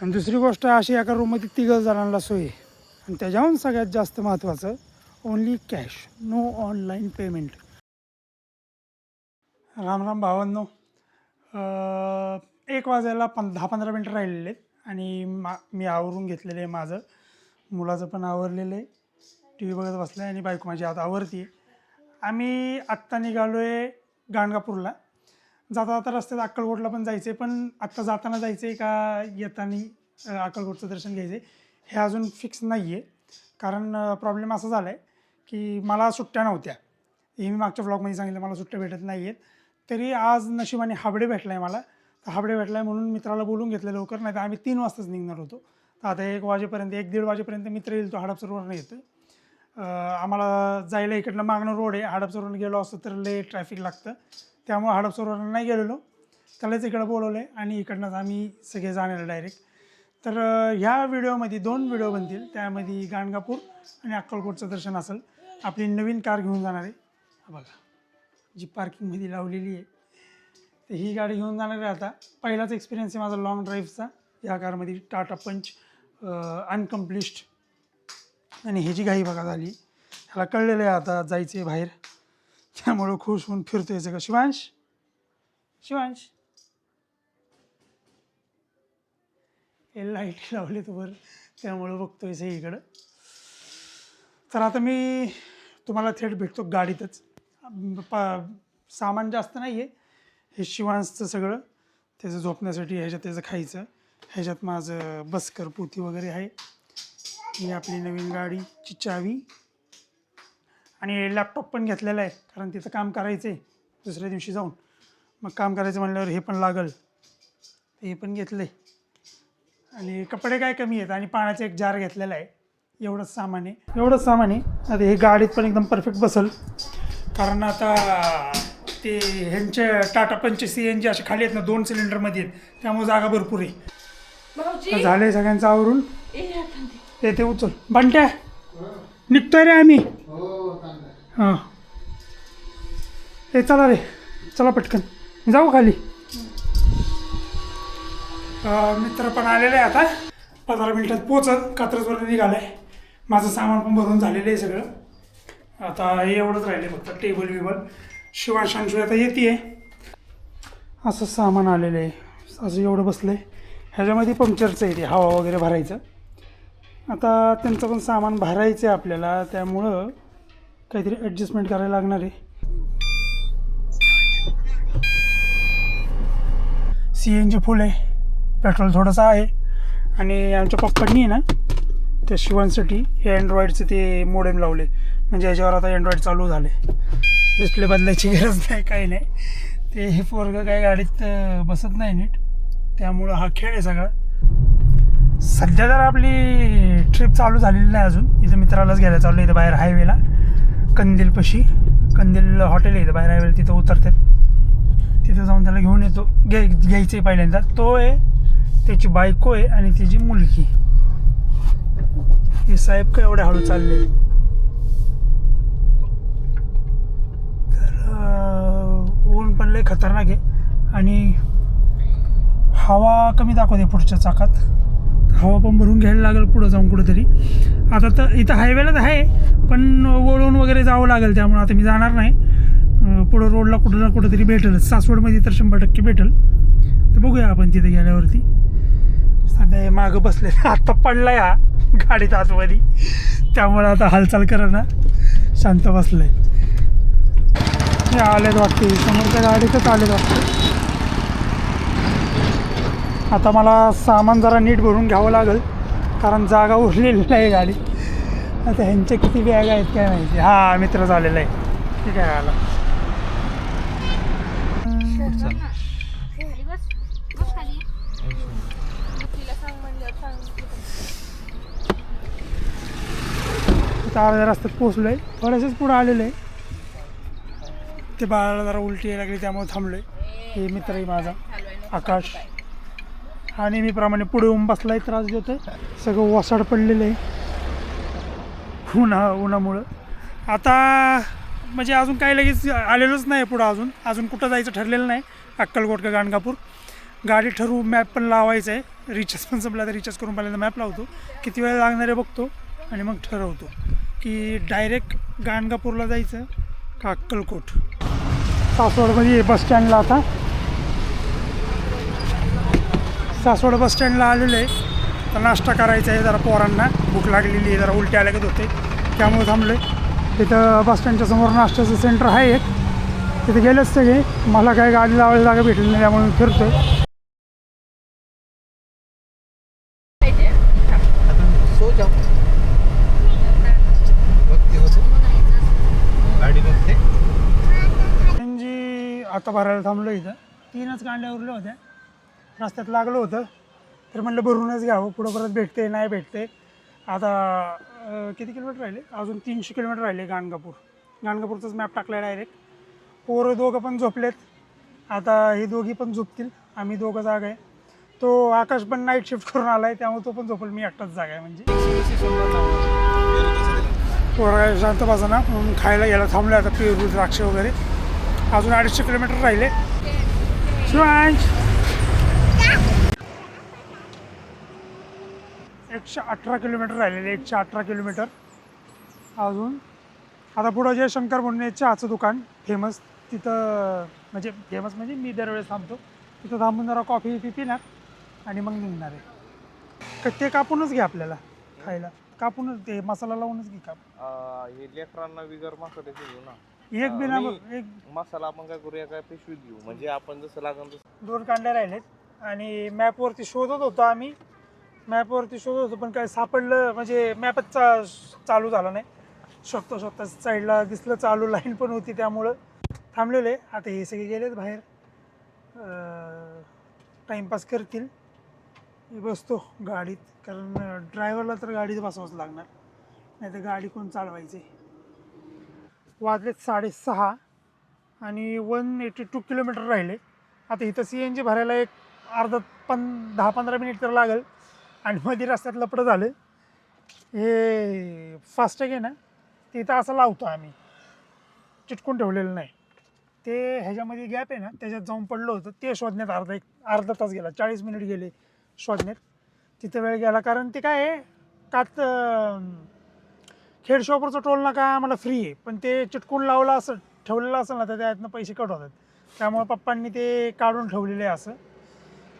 आणि दुसरी गोष्ट अशी, एका रूममध्ये 3 जणांना सोय आहे. आणि त्याच्याहून सगळ्यात जास्त महत्त्वाचं, only cash, no online payment. Ram Ram भावांनो. 1 वाजायला 10-15 मिनटं राहिलेले आहेत आणि मी आवरून घेतलेलं आहे. माझं मुलाचं पण आवरलेलं आहे, टी व्ही बघत बसलं आहे आणि बायको माझी आता आवरती आहे. आम्ही आत्ता निघालो आहे गाणगापूरला. जाता जाता रस्त्यात अक्कलकोटला पण जायचं आहे, पण आत्ता जाताना जायचं आहे का येताना अक्कलकोटचं दर्शन घ्यायचं आहे हे अजून फिक्स नाही आहे. कारण प्रॉब्लेम असा झाला आहे की मला सुट्ट्या नव्हत्या. हे मी मागच्या ब्लॉगमध्ये सांगितलं, मला सुट्ट्या भेटत नाही आहेत. तरी आज नशिबाने हाबडे भेटला आहे मला. तर हाबडे भेटला आहे म्हणून मित्राला बोलून घेतलं लवकर, नाही तर आम्ही 3 वाजताच निघणार होतो. तर आता 1 वाजेपर्यंत, 1-1:30 वाजेपर्यंत मित्र येईल. तो हडपसरवरून येतो. आम्हाला जायला इकडनं मागणं रोड आहे. हडपसरवरून गेलो असतं तर लय ट्रॅफिक लागतं, त्यामुळे हडपसरवरून नाही गेलेलो. त्यालाच इकडं बोलवलं आहे आणि इकडनंच आम्ही सगळे जाणार आहे डायरेक्ट. तर ह्या व्हिडिओमध्ये 2 व्हिडिओ बनतील. त्यामध्ये गाणगापूर आणि अक्कलकोटचं दर्शन असेल. आपली नवीन कार घेऊन जाणार आहे, बघा जी पार्किंगमध्ये लावलेली आहे. तर ही गाडी घेऊन जाणार आहे. आता पहिलाच एक्सपिरियन्स आहे माझा लॉंग ड्राईव्हचा या कारमध्ये. टाटा पंच अनकम्प्लिश्ड. आणि ह्याची घाई बघा झाली, ह्याला कळलेलं आहे आता जायचं आहे बाहेर, त्यामुळं खुश होऊन फिरतो आहे सगळं. शिवांश हे लाईट लावले तर बरं, त्यामुळं बघतोय सगळीकडं. तर आता मी तुम्हाला थेट भेटतो गाडीतच. सामान जास्त नाही आहे. हे शिवांशचं सगळं, त्याचं झोपण्यासाठी, ह्याच्यात त्याचं खायचं, ह्याच्यात माझं बसकर पोथी वगैरे आहे. ही आपली नवीन गाडीची चावी आणि लॅपटॉप पण घेतलेला आहे, कारण तिथं काम करायचं आहे दुसऱ्या दिवशी जाऊन. मग काम करायचं म्हणल्यावर हे पण लागल, हे पण घेतलं आहे. आणि कपडे काय कमी आहेत आणि पाण्याचा एक जार घेतलेला आहे. एवढंच सामान आहे. आता हे गाडीत पण एकदम परफेक्ट बसल, कारण आता ते ह्यांचे टाटा पंच CNG असे खाली आहेत ना, 2 सिलेंडरमध्ये आहेत, त्यामुळे जागा भरपूर आहे. झालं आहे सगळ्यांचं आवरून. ते उचल बंट्या, निघतोय रे आम्ही. हां हे चला रे, चला पटकन जाऊ खाली. मित्र पण आलेलं आहे. आता 15 मिनिटात पोचत. कात्रजवरून निघालं आहे. माझं सामान पण भरून झालेलं आहे सगळं. आता हे एवढंच राहिले फक्त, टेबल बिबल. शिवांशांशी आता येते आहे. असं सामान आलेलं आहे, असं एवढं बसलं आहे. ह्याच्यामध्ये पंक्चरचं आहे, ते हवा वगैरे भरायचं. आता त्यांचं पण सामान भरायचं आहे आपल्याला, त्यामुळं काहीतरी ॲडजस्टमेंट करायला लागणार आहे. CNG फुल आहे, पेट्रोल थोडंसं आहे. आणि आमच्या पप्पांनी आहे ना, त्या शिवांसाठी हे अँड्रॉईडचं ते मोडेम लावले, म्हणजे याच्यावर आता अँड्रॉईड चालू झाले. डिस्प्ले बदलायची गरज नाही, काही नाही. ते हे पोरगं काय गाडीत बसत नाही नीट, त्यामुळं हा खेळ आहे सगळा. सध्या जर आपली ट्रिप चालू झालेली नाही अजून. इथं मित्रालाच घ्यायला चालू आहे, इथं बाहेर हायवेला, कंदीलपाशी. कंदील हॉटेल आहे इथं बाहेर हायवेला, तिथं उतरतात. तिथं जाऊन त्याला घेऊन येतो. घ्यायचं आहे पहिल्यांदा. तो आहे, त्याची बायको आहे आणि त्याची मुलगी. हे साहेब काय एवढे हळू चालले. तर ऊन पण लय खतरनाक आहे आणि हवा कमी दाखवते पुढच्या चाकात. हवा पण भरून घ्यायला लागेल पुढं जाऊन कुठंतरी. आता तर इथं हायवेलाच आहे, पण वळून वगैरे जावं लागेल, त्यामुळे आता मी जाणार नाही. पुढं रोडला कुठं ना कुठंतरी भेटेल. सासवडमध्ये तर 100% भेटेल. तर बघूया आपण तिथे गेल्यावरती. सध्या मागं बसले, आत्ता पडलाय हा गाडीत आतमध्ये, त्यामुळे आता हालचाल करा, शांत बसलंय. हे आलेत वाटते, समोरच्या गाडीतच आलेत वाटते. आता मला सामान जरा नीट भरून घ्यावं लागेल, कारण जागा उरलेली आहे गाडीत. आता ह्यांच्या किती बॅग आहेत काय माहिती. हा मित्र झालेला आहे, ठीक आहे. आला अर्ध्या रस्त्यात पोचलो आहे. थोड्याशाच पुढं आलेलं आहे. ते बाळाला जरा उलटी यायला लागली, त्यामुळे थांबलो आहे. हे मित्र आहे माझा आकाश, हा नेहमीप्रमाणे पुढे येऊन बसलाय, त्रास देतोय. सगळं वसाड पडलेलं आहे उन्हामुळं. आता म्हणजे अजून काही लगेच आलेलोच नाही पुढं. अजून कुठं जायचं ठरलेलं नाही, अक्कलकोट का गाणगापूर. गाडी ठरवू, मॅप पण लावायचा आहे, रिचार्ज पण संपला तर रिचार्ज करून पहिल्यांदा मॅप लावतो, किती वेळ लागणार आहे बघतो आणि मग ठरवतो की डायरेक्ट गाणगापूरला जायचं का अक्कलकोट. सासवडमध्ये बसस्टँडला आता सासवड बसस्टँडला आलेलं आहे, तर नाश्ता करायचा आहे, जरा पोरांना भूक लागलेली आहे, जरा उलटी आल्यागत होते त्यामुळे थांबलो आहे. तिथं बसस्टँडच्या समोर नाश्त्याचं सेंटर आहे एक, तिथे गेलेच सगळे. मला काय गाडी लावायला जागा भेटली नाही त्यामुळे मी फिरतोय. आता भरायला थांबलो इथं, 3च गाड्या उरल्या होत्या, रस्त्यात लागलं होतं तर म्हटलं भरूनच घ्यावं, पुढं परत भेटते नाही भेटते. आता किती किलोमीटर राहिले, अजून 300 किलोमीटर राहिले गाणगापूरचाच मॅप टाकला डायरेक्ट. पोरं दोघं पण झोपलेत, आता हे दोघी पण झोपतील, आम्ही दोघं जागा आहे. तो आकाश पण नाईट शिफ्ट करून आला आहे त्यामुळे तो पण झोपेल, मी एकटाच जागा आहे. म्हणजे पोरं शांत बसा म्हणून खायला गेला थांबलं. आता पेरू द्राक्ष वगैरे, अजून 250 किलोमीटर राहिले. शिवांश 118 किलोमीटर राहिलेले, 118 किलोमीटर अजून. आता पुढं जे शंकर म्हणून चहाचं दुकान फेमस, तिथं म्हणजे फेमस म्हणजे मी दरवेळेस थांबतो तिथं, थांबून जरा कॉफी पिणार आणि मग निघणार आहे. ते कापूनच घे आपल्याला खायला, कापूनच ते मसाला लावूनच घे काप. हे लेकरांना बिगर मसाल्याचे घेऊ ना, एक बिना एक मसाला आपण काय करूया, काय पिशवीत घेऊ, म्हणजे आपण जसं लागेल तसं. 2 कांड्या राहिलेत आणि मॅपवरती शोधत होतो आम्ही, मॅपवरती शोधत होतो पण काय सापडलं म्हणजे मॅपच चालू झाला नाही. स्वतः साईडला दिसलं चालू, लाईन पण होती त्यामुळं थांबलेले. आता हे सगळे गेलेत बाहेर, टाईमपास करतील. मी बसतो गाडीत, कारण ड्रायव्हरला तर गाडीत बसावंच लागणार, नाही तर गाडी कोण चालवायची. वाजलेत 6:30 आणि 182 किलोमीटर राहिले. आता इथं CNG भरायला एक 10-15 मिनिट तर लागेल. आणि मध्ये रस्त्यात लपडं झालं, हे फास्टॅग आहे ना ते इथं असं लावतो आम्ही, चिटकून ठेवलेलं नाही, ते ह्याच्यामध्ये गॅप आहे ना त्याच्यात जाऊन पडलं होतं, ते शोधण्यात अर्धा तास गेला, 40 मिनिट गेले शोधण्यात. तिथं वेळ गेला, कारण ते काय आहे कात खेड शॉपरचं टोल नाका आम्हाला फ्री आहे, पण ते चिटकून लावलं असं ठेवलेलं असेल ना तर त्यातनं पैसे कट होतात. त्यामुळे पप्पांनी ते काढून ठेवलेलं आहे, असं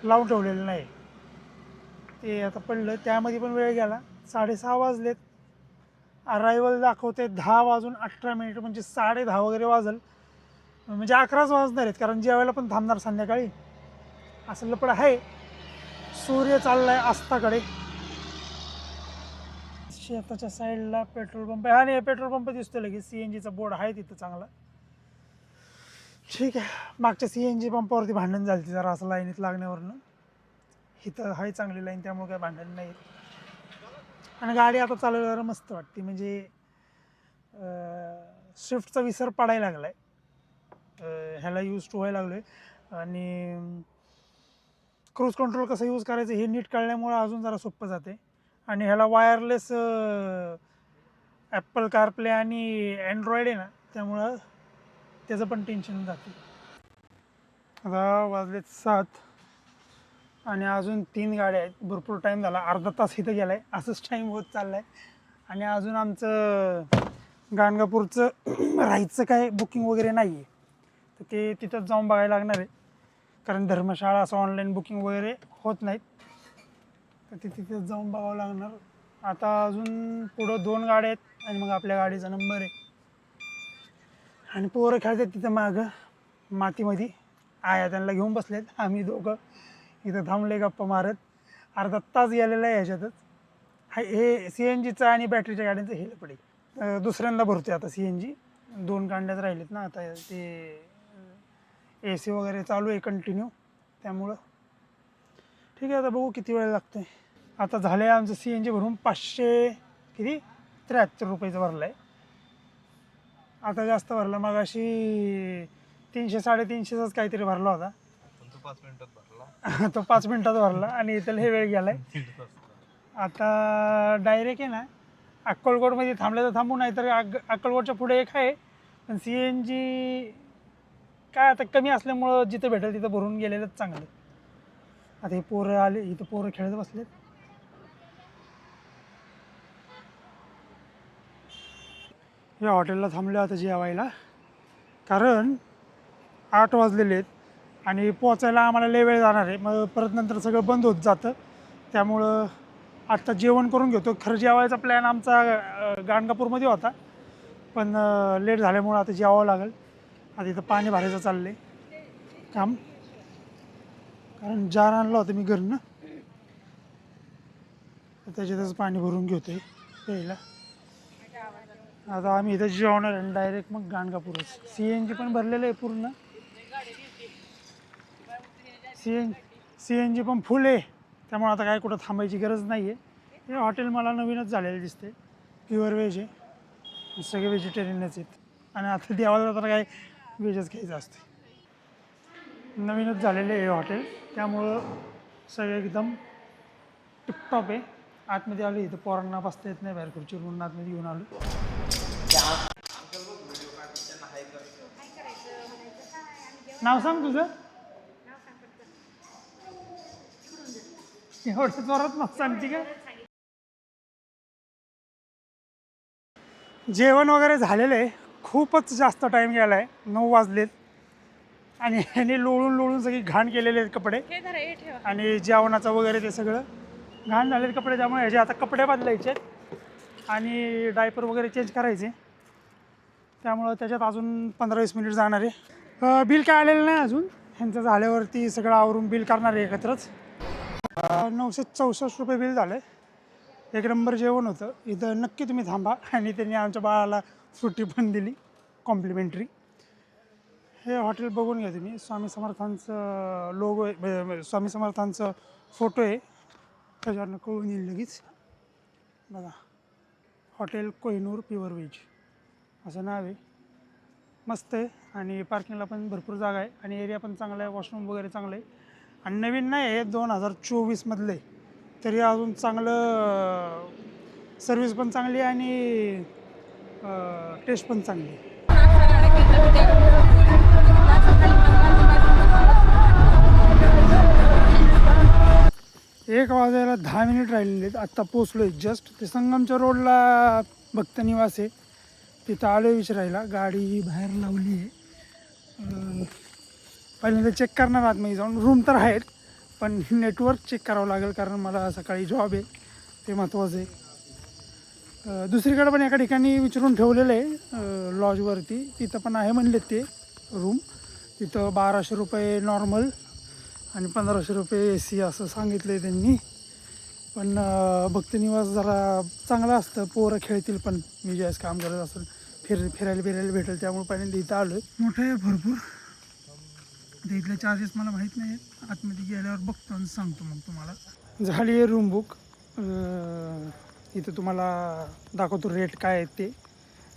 लावून ठेवलेलं नाही. ते आता पडलं, त्यामध्ये पण वेळ गेला. 6:30 वाजलेत, अरायवल दाखवते 10:18, म्हणजे 10:30 वगैरे वाजल, म्हणजे 11च वाजणार आहेत, कारण जेवायला पण थांबणार संध्याकाळी. असं लपड आहे. सूर्य चाललाय अस्ताकडे. शेताच्या साईडला पेट्रोल पंप आहे आणि पेट्रोल पंप दिसतो लगेच, CNGचा बोर्ड आहे तिथं चांगला. ठीक आहे, मागच्या CNG पंपावरती भांडण झाली जरा असं लाईनीत लागण्यावरनं, इथं आहे चांगली लाईन त्यामुळे काय भांडण नाही. आणि गाडी आता चालवायला जरा मस्त वाटते, म्हणजे स्विफ्टचा विसर पडायला लागला आहे, ह्याला यूज टू व्हायला लागलो आहे. आणि क्रूज कंट्रोल कसं यूज करायचं हे नीट कळल्यामुळं अजून जरा सोपं जाते. आणि ह्याला वायरलेस ॲपल कारप्ले आणि अँड्रॉईड आहे ना, त्यामुळं त्याचं पण टेन्शन जाते. आता वाजलेत 7 आणि अजून 3 गाड्या आहेत, भरपूर टाईम झाला, अर्धा तास इथं गेला आहे, असंच टाईम होत चालला आहे. आणि अजून आमचं गाणगापूरचं राहायचं काय बुकिंग वगैरे नाही आहे, तर ते तिथंच जाऊन बघायला लागणार आहे, कारण धर्मशाळा असं ऑनलाईन बुकिंग वगैरे होत नाहीत, तर ते तिथंच जाऊन बघावं लागणार. आता अजून पुढं 2 गाड्या आहेत आणि मग आपल्या गाडीचा नंबर आहे. आणि पोरं खेळतात तिथं मागं मातीमध्ये, आया त्यांना घेऊन बसलेत, आम्ही दोघं इथं थांबले गप्पा मारत. अर्धा तास गेलेला आहे ह्याच्यातच. हे CNGचं आणि बॅटरीच्या गाड्यांचं हे पडे दुसऱ्यांदा भरते आता CNG. 2 कांड्याच राहिलेत ना, आता ते AC वगैरे चालू आहे कंटिन्यू, त्यामुळं ठीक आहे. आता बघू किती वेळ लागतो आहे. आता झालं आहे आमचं CNG भरून 573 रुपयाचं भरलं आहे. आता जास्त भरला, मग अशी 300-350च काहीतरी भरला होता. तो 5 मिनिटात भरला. तो 5 मिनिटात भरला आणि इथं हे वेळ गेलाय. आता डायरेक्ट आहे ना अक्कलकोटमध्ये थांबलं तर थांबू, नाही तर अक्कलकोटच्या पुढे एक आहे, पण CNG काय आता कमी असल्यामुळं जिथं भेटेल तिथं भरून गेलेलंच चांगलं. आता हे पोरं आले, इथं पोरं खेळत बसलेत. या हॉटेलला थांबले आता जेवायला, कारण 8 वाजलेले आहेत आणि पोचायला आम्हाला लय वेळ जाणार आहे. मग परत नंतर सगळं बंद होत जातं. त्यामुळं आत्ता जेवण करून घेतो. खरं जेवायचा प्लॅन आमचा गाणगापूरमध्ये होता, पण लेट झाल्यामुळं आता जेवावं लागेल. आता इथं पाणी भरायचं चाललं आहे काम, कारण जार आणलं होतं मी घरनं, तर त्याच्यातच पाणी भरून घेतो आहे प्यायला. आता आम्ही इथं जेवणार आहे डायरेक्ट मग गाणगापूरच. CNG पण भरलेलं आहे पूर्ण, CNG पण फुल आहे. त्यामुळे आता काय कुठं थांबायची गरज नाही आहे. हे हॉटेल मला नवीनच झालेलं दिसते, प्युअर व्हेज आहे, सगळे व्हेजिटेरियनच आहेत. आणि आता देवाला तर काय व्हेजच घ्यायचं असते. नवीनच झालेलं आहे हे हॉटेल, त्यामुळं सगळं एकदम टिपटॉप आहे. आतमध्ये आलो, इथं पोरांना बसता येत नाही बाहेर खुर्चीवर, म्हणून आतमध्ये घेऊन आलो. नाव सांग तुझं. एवढं जोरात नाव सांगते का? जेवण वगैरे झालेलं आहे, खूपच जास्त टाईम गेला आहे. 9 वाजलेत आणि ह्याने लोळून लोळून सगळी घाण केलेले आहेत कपडे, आणि जेवणाचं वगैरे ते सगळं घाण झालेले कपडे. त्यामुळे ह्याचे आता कपडे बदलायचे आणि डायपर वगैरे चेंज करायचे. त्यामुळं त्याच्यात अजून 15-20 मिनिट जाणार आहे. बिल काय आलेलं नाही अजून, ह्यांचं झाल्यावरती सगळं आवरून बिल करणार आहे एकत्रच. 964 रुपये बिल झालं. एक नंबर जेवण होतं. इथं नक्की तुम्ही थांबा. आणि त्यांनी आमच्या बाळाला सुट्टी पण दिली कॉम्प्लिमेंटरी. हे हॉटेल बघून घ्या तुम्ही. स्वामी समर्थांचं लोगो आहे, स्वामी समर्थांचं फोटो आहे, त्याच्यावरनं कळून येईल लगेच. बघा, हॉटेल कोहिनूर प्युअर व्हेज असं नाव आहे. मस्त आहे आणि पार्किंगला पण भरपूर जागा आहे आणि एरिया पण चांगला आहे, वॉशरूम वगैरे चांगलं आहे. आणि नवीन नाही आहे, 2024मधलं आहे, तरी अजून चांगलं सर्विस पण चांगली आहे आणि टेस्ट पण चांगली आहे. 1 वाजायला 10 मिनिट राहिलेले आहेत. आत्ता पोचलो आहे जस्ट. ते संगमच्या रोडला भक्त निवास आहे, तिथं आलो विचारायला. गाडी बाहेर लावली आहे. पहिल्यांदा चेक करणार आतमध्ये जाऊन. रूम तर आहेत, पण नेटवर्क चेक करावं लागेल, कारण मला सकाळी जॉब आहे, ते महत्त्वाचं आहे. दुसरीकडे पण एका ठिकाणी विचारून ठेवलेलं आहे लॉजवरती, तिथं पण आहे म्हणलेत ते रूम. तिथं 1200 रुपये नॉर्मल आणि 1500 रुपये AC असं सांगितलं आहे त्यांनी. पण भक्तनिवास जरा चांगलं असतं, पोरं खेळतील पण मी ज्यावेळेस काम करत असेल, फिरायला भेटेल. त्यामुळे पहिल्यांदा इथं आलो आहे. मोठं आहे भरपूर. आता इथले चार्जेस मला माहीत नाही, आतमध्ये गेल्यावर बघतो आणि सांगतो मग तुम्हाला. झाली आहे रूम बुक. इथं तुम्हाला दाखवतो रेट काय आहेत ते,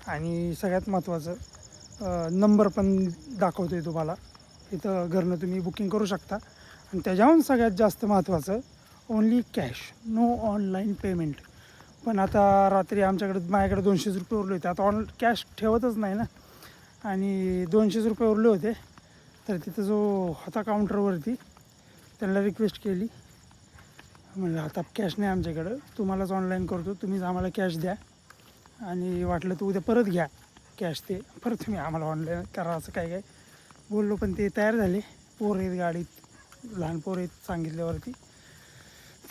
आणि सगळ्यात महत्त्वाचं नंबर पण दाखवतो आहे तुम्हाला. इथं घरनं तुम्ही बुकिंग करू शकता. आणि त्याच्याहून सगळ्यात जास्त महत्त्वाचं, only cash, no online payment. पण आता रात्री माझ्याकडे 200 रुपये उरले होते. आता कॅश ठेवतच नाही ना, आणि 200 रुपये उरले होते. तर तिथं जो होता काउंटरवरती, त्यांना रिक्वेस्ट केली, म्हणलं आता कॅश नाही आमच्याकडं, तुम्हालाच ऑनलाईन करतो, तुम्हीच आम्हाला कॅश द्या, आणि वाटलं तर उद्या परत घ्या कॅश, ते परत तुम्ही आम्हाला ऑनलाईन करा, असं काय बोललो. पण ते तयार झाले. पोरं आहेत गाडीत, लहान पोरं आहेत, सांगितल्यावरती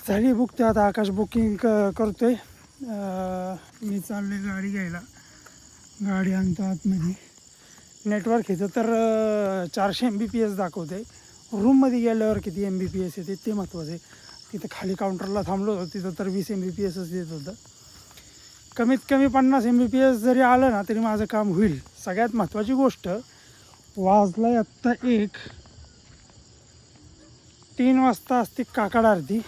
झाली बुक. ते आता आकाश बुकिंग करतो आहे. मी चाललो आहे गाडी घ्यायला. गाडी आणतो आतमध्ये. नेटवर्क इथं तर 400 MBPS दाखवतं आहे. रूममध्ये गेल्यावर किती MBPS येते ते महत्त्वाचं आहे. तिथं खाली काउंटरला थांबलो होतो, तिथं तर 20 MBPSच येत होतं. कमीत कमी 50 MBPS जरी आलं ना तरी माझं काम होईल. सगळ्यात महत्त्वाची गोष्ट, वाजला आहे आत्ता 1, 3 वाजता असते काकड आरती,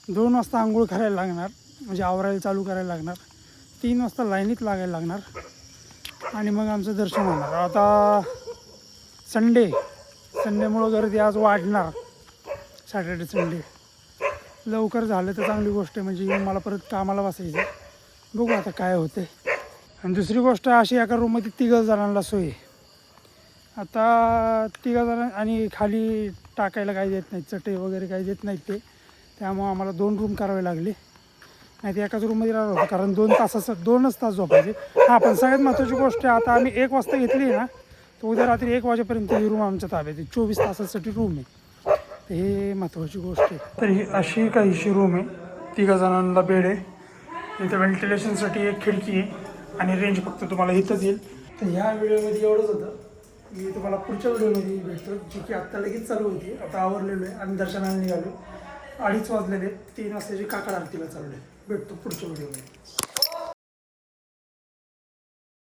2 वाजता आंघोळ करायला लागणार, म्हणजे आवरायला चालू करायला लागणार, 3 वाजता लाईनीत लागायला लागणार, आणि मग आमचं दर्शन होणार. आता संडेमुळं गर्दी आज वाढणार, सॅटर्डे संडे. लवकर झालं तर चांगली गोष्ट आहे, म्हणजे येऊन मला परत कामाला बसायचं. बघू आता काय होते. आणि दुसरी गोष्ट अशी, एका रूममध्ये 3 जणांना सोय. आता 3 जण, आणि खाली टाकायला काही देत नाहीत, चटई वगैरे काही देत नाहीत ते. त्यामुळं आम्हाला 2 रूम करावे लागले. नाही ते एकाच रूममध्ये राहिलो होतो, कारण 2 तास झोपायचे. हां, पण सगळ्यात महत्त्वाची गोष्ट आहे, आता आम्ही 1 वाजता घेतली ना, तर उद्या रात्री 1 वाजेपर्यंत ही रूम आमच्या ताब्यात आहे. 24 तासासाठी रूम आहे. तर हे महत्त्वाची गोष्ट आहे. तर ही अशी काहीशी रूम आहे. 3 जणांना बेड आहे. इथं व्हेंटिलेशनसाठी एक खिडकी आहे आणि रेंज फक्त तुम्हाला इथंच येईल. तर ह्या व्हिडिओमध्ये एवढंच होतं. मी तुम्हाला पुढच्या व्हिडिओमध्ये भेटतो, जी की आत्ता लगेच चालू होती. आता आवरलेलो आहे आणि दर्शनाला निघालो. 2:30 वाजलेले, 3 वाजताची काकड आरतीला चाललो आहे. भेटतो पुढच्या व्हिडिओमध्ये.